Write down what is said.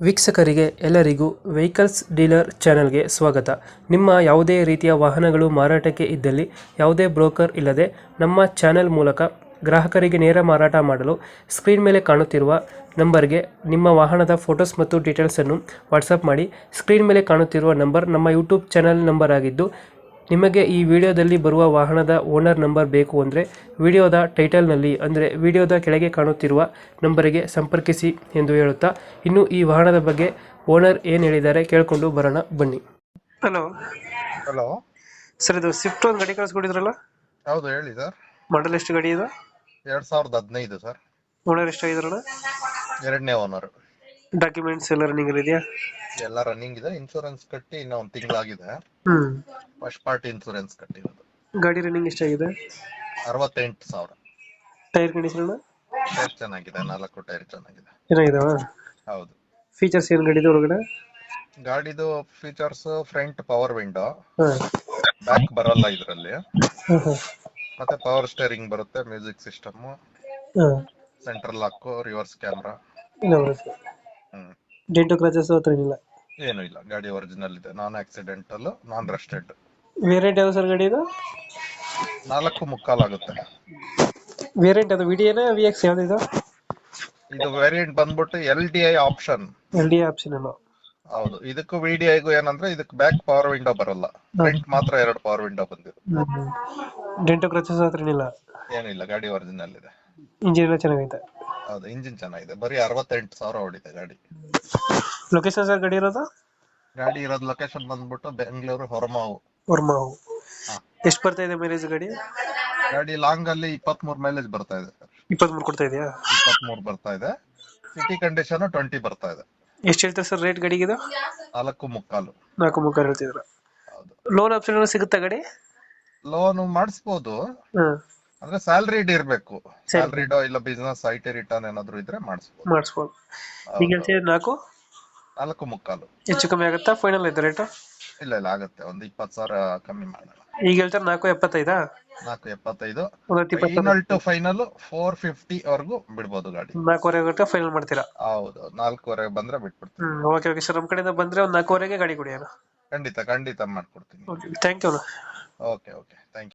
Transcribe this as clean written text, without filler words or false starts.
ವೀಕ್ಷಕರಿಗೆ ಎಲ್ಲರಿಗೂ vehicles dealer ಚಾನೆಲ್ಗೆ ಸ್ವಾಗತ. ನಿಮ್ಮ ಯಾವುದೇ ರೀತಿಯ ವಾಹನಗಳು ಮಾರಾಟಕ್ಕೆ ಇದ್ದಲ್ಲಿ ಯಾವುದೇ ಬ್ರೋಕರ್ ಇಲ್ಲದೆ ನಮ್ಮ ಚಾನೆಲ್ ಮೂಲಕ ಗ್ರಾಹಕರಿಗೆ ನೇರ ಮಾರಾಟ ಮಾಡಲು ಸ್ಕ್ರೀನ್ ಮೇಲೆ ಕಾಣುತ್ತಿರುವ ನಂಬರ್ಗೆ ನಿಮ್ಮ ವಾಹನದ ಫೋಟೋಸ್ ಮತ್ತು ಡೀಟೇಲ್ಸನ್ನು ವಾಟ್ಸಪ್ ಮಾಡಿ. ಸ್ಕ್ರೀನ್ ಮೇಲೆ ಕಾಣುತ್ತಿರುವ ನಂಬರ್ ನಮ್ಮ ಯೂಟ್ಯೂಬ್ ಚಾನೆಲ್ ನಂಬರ್ ಆಗಿದ್ದು, ನಿಮಗೆ ಈ ವಿಡಿಯೋದಲ್ಲಿ ಬರುವ ವಾಹನದ ಓನರ್ ನಂಬರ್ ಬೇಕು ಅಂದರೆ ವಿಡಿಯೋದ ಟೈಟಲ್ನಲ್ಲಿ ಅಂದರೆ ವಿಡಿಯೋದ ಕೆಳಗೆ ಕಾಣುತ್ತಿರುವ ನಂಬರಿಗೆ ಸಂಪರ್ಕಿಸಿ ಎಂದು ಹೇಳುತ್ತಾ, ಇನ್ನು ಈ ವಾಹನದ ಬಗ್ಗೆ ಓನರ್ ಏನು ಹೇಳಿದ್ದಾರೆ ಕೇಳಿಕೊಂಡು ಬರೋಣ ಬನ್ನಿ. ಹಲೋ ಹಲೋ ಸರ್, ಇದು ಸ್ವಿಫ್ಟ್ ಒಂದು ಗಾಡಿ ಕಳಿಸ್ಕೊಟ್ಟಿದ್ರಲ್ಲ, ಹೌದು ಹೇಳಿ ಸರ್. ಮಾಡಲ್ ಎಷ್ಟು ಗಾಡಿ ಇದು? 2015 ಸರ್. ಓನರ್ ಎಷ್ಟಾಗಿದ್ರಲ್ಲ? ಎರಡನೇ ಓನರ್. ಡಾಕ್ಯುಮೆಂಟ್ಸ್ ಎಲ್ಲ ರನ್ನಿಂಗ್ ಇದೆಯಾ? ಎಲ್ಲ ರನ್ನಿಂಗ್ ಇದೆ. ಇನ್ಶೂರೆನ್ಸ್ ಕಟ್ಟಿ ಇನ್ನ ಒಂದು ತಿಂಗಳಾಗಿದೆ. ಫಸ್ಟ್ ಪಾರ್ಟಿ ಇನ್ಶೂರೆನ್ಸ್ ಕಟ್ಟಿರೋದು. ಗಾಡಿ ರನ್ನಿಂಗ್ ಎಷ್ಟಾಗಿದೆ? 68,000. ಟೈರ್ ಕಂಡೀಷನ್ ಟೈರ್ ಚೆನ್ನಾಗಿದೆ, 4 ಟೈರ್ ಚೆನ್ನಾಗಿದೆ. ಚೆನ್ನಾಗಿದಾವ? ಹೌದು. ಫೀಚರ್ಸ್ ಏನು ಗಾಡಿದು ಹೊರಗಡೆ? ಗಾಡಿದು ಫೀಚರ್ಸ್ ಫ್ರಂಟ್ ಪವರ್ ವಿಂಡೋ, ಹಾಂ ಬ್ಯಾಕ್ ಬರಲ್ಲ ಇದರಲ್ಲಿ. ಹಾಂ ಮತ್ತೆ ಪವರ್ ಸ್ಟೇರಿಂಗ್ ಬರುತ್ತೆ, ಮ್ಯೂಸಿಕ್ ಸಿಸ್ಟಮ್, ಹಾಂ ಸೆಂಟ್ರಲ್ ಲಾಕ್, ರಿವರ್ಸ್ ಕ್ಯಾಮ್ರಾ. ಇಲ್ಲ ಬರುತ್ತೆ. ಡೆಂಟು ಕ್ರಾಚಸ್ ಹತ್ರ ಇಲ್ಲ? ಏನು ಇಲ್ಲ, ಗಾಡಿ ಒರಿಜಿನಲ್ ಇದೆ. ನಾನ್ ಆಕ್ಸಿಡೆಂಟಲ್, ನಾನ್ ರಸ್ಟೆಡ್. ವೇರಿಯಂಟ್ ಯಾವುದು ಸರ್ ಗಾಡಿ ಇದು? 4.25 ಆಗುತ್ತೆ. ವೇರಿಯಂಟ್ ಅದು ವಿಡಿಯೋನ ವಿ ಎಕ್ಸ್ ಯಾವ್ದು ಇದು? ಇದು ವೇರಿಯಂಟ್ ಬಂದ್ಬಿಟ್ಟು LDI option. L D option ಅಲ್ಲ? ಹೌದು. ಇದಕ್ಕೂ VDIಗೂ ಏನಂದ್ರೆ ಇದಕ್ಕೆ ಬ್ಯಾಕ್ ಪವರ್ ವಿಂಡೋ ಬರಲ್ಲ, ಫ್ರಂಟ್ ಮಾತ್ರ 2 ಪವರ್ ವಿಂಡೋ ಬಂದಿದೆ. ಡೆಂಟು ಕ್ರಾಚಸ್ ಹತ್ರ ಇಲ್ಲ? ಏನಿಲ್ಲ, ಗಾಡಿ ಒರಿಜಿನಲ್ ಇದೆ. ಇಂಜಿನ್ ಎಲ್ಲ ಚೆನ್ನಾಗೈತೆ? ಹೌದು, ಇಂಜಿನ್ ಚೆನ್ನಾಗಿದೆ. ಬರೀ 68,000 ಓಡಿದೆ ಗಾಡಿ. ಲೊಕೇಶನ್ ಸರ್ ಗಾಡಿ ಇರೋದು? ಗಾಡಿ ಇರೋದು ಲೊಕೇಶನ್ ಬಂದ್ಬಿಟ್ಟು ಬೆಂಗಳೂರು ಹೊರಮಾವು. ವರ್ಮಾವು. ಹಾ. ಎಷ್ಟು ಬರ್ತಾ ಇದೆ ಮೈಲೇಜ್ ಗಾಡಿ? ಗಾಡಿ ಲಾಂಗ್ ಅಲ್ಲಿ 23 ಮೈಲೇಜ್ ಬರ್ತಾ ಇದೆ. 23 ಕೊಡ್ತಾ ಇದೆಯಾ? 23 ಬರ್ತಾ ಇದೆ. ಸಿಟಿ ಕಂಡೀಷನ್ 20 ಬರ್ತಾ ಇದೆ. ಎಷ್ಟು ಹೇಳ್ತಾರೆ ಸರ್ ರೇಟ್ ಗಾಡಿಗೆ ಇದು? 4.25. 4.3 ಹೇಳ್ತಿದ್ರ? ಹೌದು. ಲೋನ್ ಆಪ್ಷನ್ ಸಿಗುತ್ತಾ ಗಾಡಿ? ಲೋನ್ ಮಾಡಿಸ್ಬೋದು, ಹಾಂ ಅಂದ್ರೆ ಸ್ಯಾಲ್ರಿಡ್ ಇರ್ಬೇಕು. ಸ್ಯಾಲ್ರಿಡ್ ಇಲ್ಲ ಬಿಸ್ನೆಸ್ ಐಟಿ ರಿಟರ್ನ್ ಏನಾದ್ರು ಇದ್ರೆ ಮಾಡಿಸ್ಬೋದು. ಈಗ ಹೇಳ್ತೀವಿ 4? 4.25. ಹೆಚ್ಚು ಕಮ್ಮಿ ಆಗುತ್ತಾ? ಫೈನಲ್ ಐತೆ ರೇಟ್? ಇಲ್ಲ ಇಲ್ಲ, ಆಗುತ್ತೆ. ಒಂದು 20,000 ಕಮ್ಮಿ ಮಾಡೋಣ. ಈಗ ಹೇಳ್ತಾರೆ 4.75? 4.75. ಒಂದು 20 ಫೈನಲ್ ಟು ಫೈನಲ್ 450 ವರ್ಗು ಬಿಡ್ಬೋದು ಗಾಡಿ. 4.25 ಗಂಟೆ ಫೈನಲ್ ಮಾಡ್ತೀರಾ? ಹೌದು, 4.25 ಬಂದ್ರೆ ಬಿಟ್ಬಿಡ್ತೀನಿ. ಓಕೆ ಓಕೆ ಸರ್, ನಮ್ಮ ಕಡೆಯಿಂದ ಬಂದ್ರೆ ಒಂದು 4.25ಗೆ ಗಾಡಿ ಕೊಡಿ. ಖಂಡಿತ ಖಂಡಿತ ಮಾಡ್ಕೊಡ್ತೀನಿ. Thank you. Okay okay, thank you.